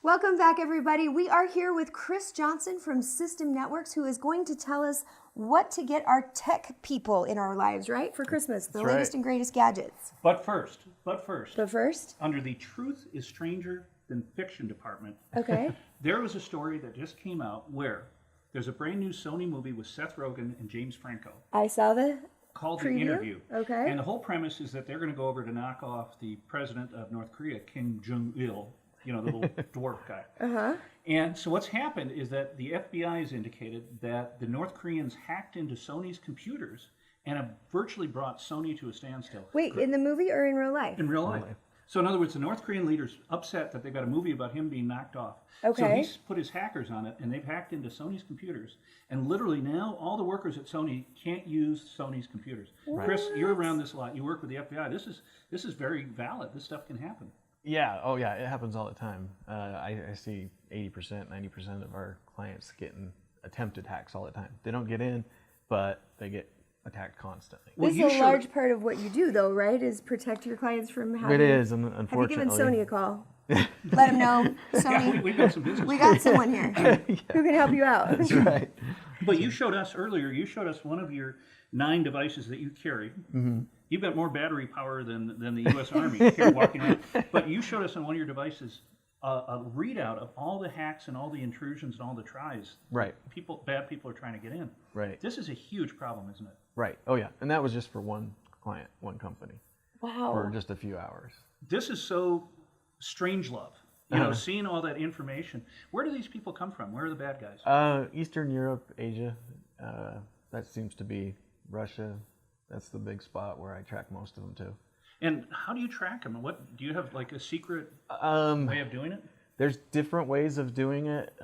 Welcome back, everybody. We are here with Chris Johnson from System Networks, who is going to tell us what to get our tech people in our lives, right, for Christmas, the latest and greatest gadgets. But first, under the Truth is Stranger Than Fiction department, okay, there was a story that just came out where there's a brand new Sony movie with Seth Rogen and James Franco I saw the called preview. The Interview. Okay. And the whole premise is that they're going to go over to knock off the president of North Korea, Kim Jong-il, you know, the little dwarf guy. Uh-huh. And so what's happened is that the FBI has indicated that the North Koreans hacked into Sony's computers and have virtually brought Sony to a standstill. Wait, in the movie or in real life? In real life. So in other words, the North Korean leader's upset that they've got a movie about him being knocked off. Okay. So he's put his hackers on it, and they've hacked into Sony's computers. And literally now, all the workers at Sony can't use Sony's computers. What? Chris, you're around this a lot. You work with the FBI. This is very valid. This stuff can happen. Yeah, oh yeah, it happens all the time. I see 80%, 90% of our clients getting attempted hacks all the time. They don't get in, but they get attacked constantly. This is a large part of what you do, though, right? Is protect your clients from having... It is, Have unfortunately. you given Sony a call? Let them know, Sony. Yeah, we've got some business. We got someone here who can help you out. That's right. But you showed us earlier, you showed us one of your 9 devices that you carry. Mm-hmm. You've got more battery power than the U.S. Army here walking around. But you showed us on one of your devices a readout of all the hacks and all the intrusions and all the tries. Right. Bad people are trying to get in. Right. This is a huge problem, isn't it? Right. Oh yeah, and that was just for one client, one company. Wow. For just a few hours. This is so strange love. You know, seeing all that information. Where do these people come from? Where are the bad guys? Eastern Europe, Asia. That seems to be Russia. That's the big spot where I track most of them too. And how do you track them? What do you have, like a secret way of doing it? There's different ways of doing it.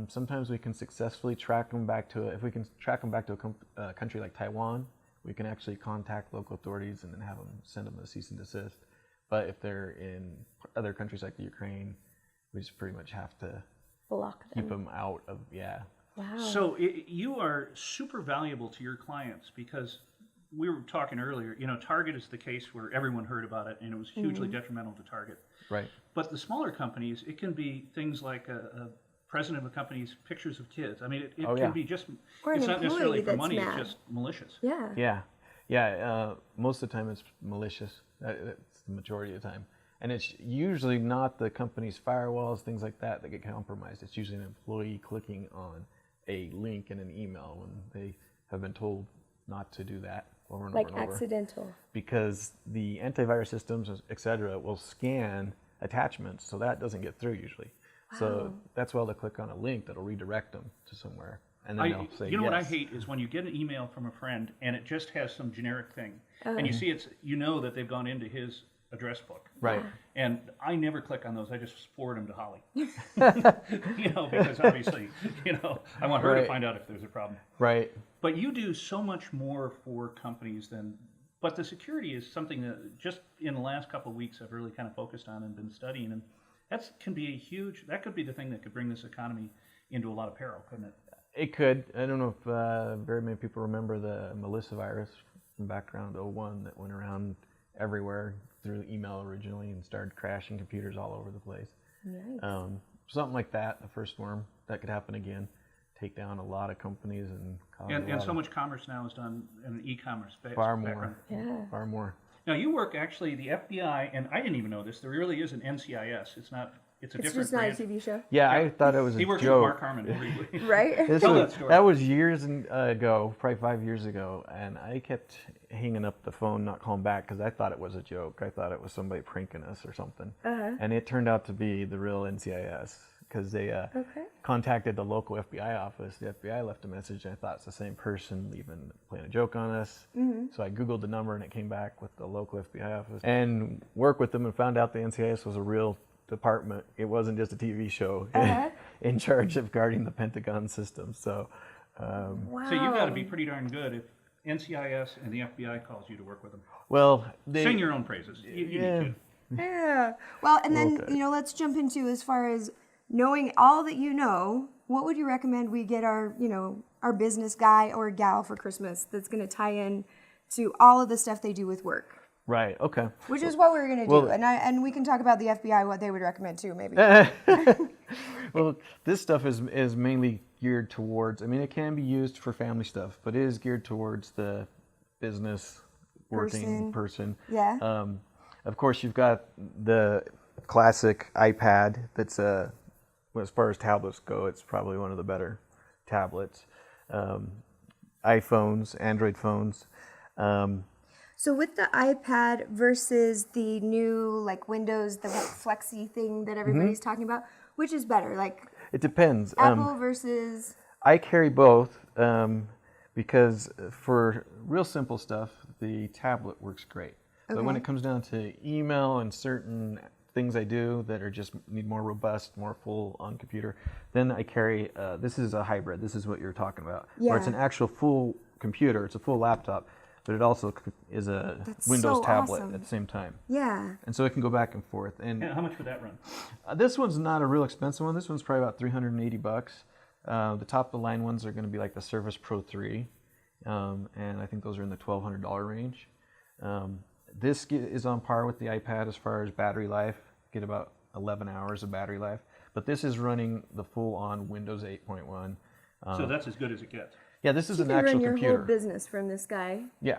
Sometimes we can successfully track them back to if we can track them back to a country like Taiwan, we can actually contact local authorities and then have them send them a cease and desist. But if they're in other countries like the Ukraine, we just pretty much have to keep them out of, Wow. So you are super valuable to your clients because we were talking earlier, you know, Target is the case where everyone heard about it and it was hugely detrimental to Target. Right. But the smaller companies, it can be things like a president of a company's pictures of kids. I mean, it can be just, or it's an not necessarily for employee money, that's it's mad. just malicious. Yeah. Yeah. Most of the time it's malicious. That's the majority of the time. And it's usually not the company's firewalls, things like that get compromised. It's usually an employee clicking on a link in an email when they have been told not to do that over and over and over. Accidental. Because the antivirus systems, et cetera, will scan attachments, so that doesn't get through usually. Wow. So that's why they'll click on a link that'll redirect them to somewhere. And then they'll say, you know yes. what I hate is when you get an email from a friend and it just has some generic thing. And you see you know that they've gone into his address book. Right. And I never click on those. I just forward them to Holly. You know, because obviously, you know, I want her to find out if there's a problem. Right. But you do so much more for companies but the security is something that just in the last couple of weeks I've really kind of focused on and been studying. And that could be the thing that could bring this economy into a lot of peril, couldn't it? It could. I don't know if very many people remember the Melissa virus from back around 2001 that went around everywhere through email originally and started crashing computers all over the place. Nice. Something like that, the first worm, that could happen again. Take down a lot of companies and cause And so much commerce now is done in an e-commerce space. far more. Far more. Now you work actually the FBI, and I didn't even know this. There really is an NCIS. It's not. It's a It's different just not a branch. TV show. Yeah, I thought it was a He works with joke. Mark Harmon every week. Right? Tell that story. That was years ago, probably 5 years ago, and I kept hanging up the phone, not calling back, because I thought it was a joke. I thought it was somebody pranking us or something. And it turned out to be the real NCIS, because they contacted the local FBI office. The FBI left a message, and I thought it's the same person playing a joke on us. So I Googled the number, and it came back with the local FBI office. And worked with them and found out the NCIS was a real department. It wasn't just a TV show in charge of guarding the Pentagon system. So, Wow. So you've got to be pretty darn good if NCIS and the FBI calls you to work with them. well, Sing your own praises. You need to. Yeah. Well, and then, let's jump into as far as knowing all that you know, what would you recommend we get our business guy or gal for Christmas that's going to tie in to all of the stuff they do with work? Right. Okay. Which is what we're going to do. Well, and we can talk about the FBI, what they would recommend too, maybe. Well, this stuff is mainly geared towards, I mean, it can be used for family stuff, but it is geared towards the business working person. Yeah. Of course, you've got the classic iPad that's, well, as far as tablets go, it's probably one of the better tablets. iPhones, Android phones. So with the iPad versus the new like Windows, the Flexi thing that everybody's talking about, which is better? Like It depends. Apple versus I carry both because for real simple stuff, the tablet works great. But when Okay. it comes down to email and certain things I do that are just need more robust, more full on computer, then I carry, this is a hybrid. This is what you're talking about. Where it's Yeah. an actual full computer, it's a full laptop, but it also is a That's Windows so tablet awesome. at the same time. yeah. And so it can go back and forth. And And how much would that run? this one's not a real expensive one. This one's probably about $380. The top of the line ones are going to be like the Surface Pro 3, and I think those are in the $1,200 range. This is on par with the iPad as far as battery life. Get about 11 hours of battery life, but this is running the full-on Windows 8.1. So that's as good as it gets. Yeah, this is You an can actual run your computer. whole business from this guy. Yeah,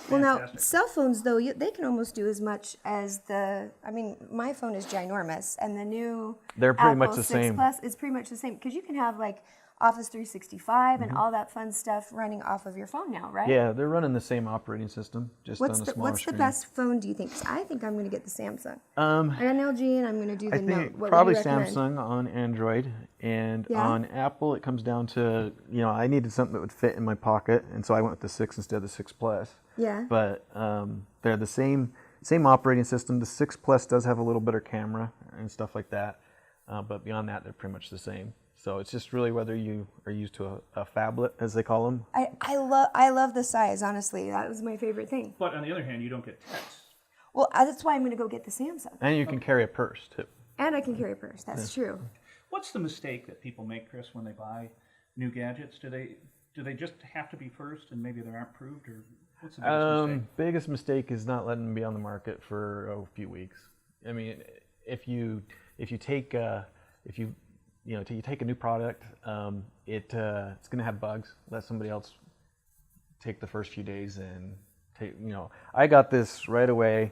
Well, now Fantastic. cell phones though, they can almost do as much as the. I mean, my phone is ginormous, and the new They're pretty much Apple the 6 same. Plus is pretty much the same because you can have like Office 365 Mm-hmm. and all that fun stuff running off of your phone now, right? yeah, they're running the same operating system, just on a smaller What's screen. the best phone do you think? 'Cause I think I'm going to get the Samsung. I got an LG and I'm going to do the I Note. think What probably would you recommend? Samsung on Android, and Yeah? on Apple it comes down to, I needed something that would fit in my pocket, and so I went with the 6 instead of the 6 Plus. Yeah. But they're the same operating system. The 6 Plus does have a little better camera and stuff like that, but beyond that they're pretty much the same. So it's just really whether you are used to a phablet, as they call them. I love the size. Honestly, that was my favorite thing. But on the other hand, you don't get text. Well, that's why I'm going to go get the Samsung, And you can carry a purse too. and I can carry a purse. That's true. What's the mistake that people make, Chris, when they buy new gadgets? Do they just have to be first and maybe they aren't proved, or what's the biggest mistake? Biggest mistake is not letting them be on the market for a few weeks. I mean, if you take you take a new product, it's going to have bugs. Let somebody else take the first few days and take. I got this right away,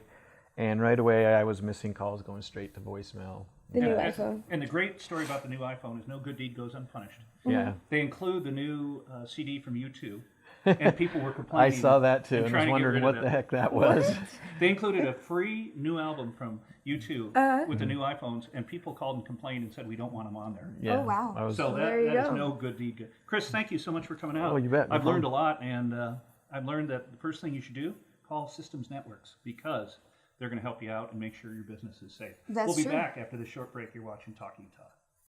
and right away I was missing calls going straight to voicemail. The new And- iPhone. And the great story about the new iPhone is no good deed goes unpunished. Yeah, They include the new CD from U2, and people were I complaining. saw that too, and trying was to get wondering rid what of the it. heck that was. They included a free new album from U2 with the new iPhones, and people called and complained and said we don't want them on there. Yeah, Oh, wow. I was, So Well, that there you is go. no good deed. Chris, thank you so much for coming out. Oh, you bet. No I've learned a problem. lot, and I've learned that the first thing you should do, call Systems Networks, because they're going to help you out and make sure your business is safe. That's We'll be true. back after this short break. You're watching Talk Utah.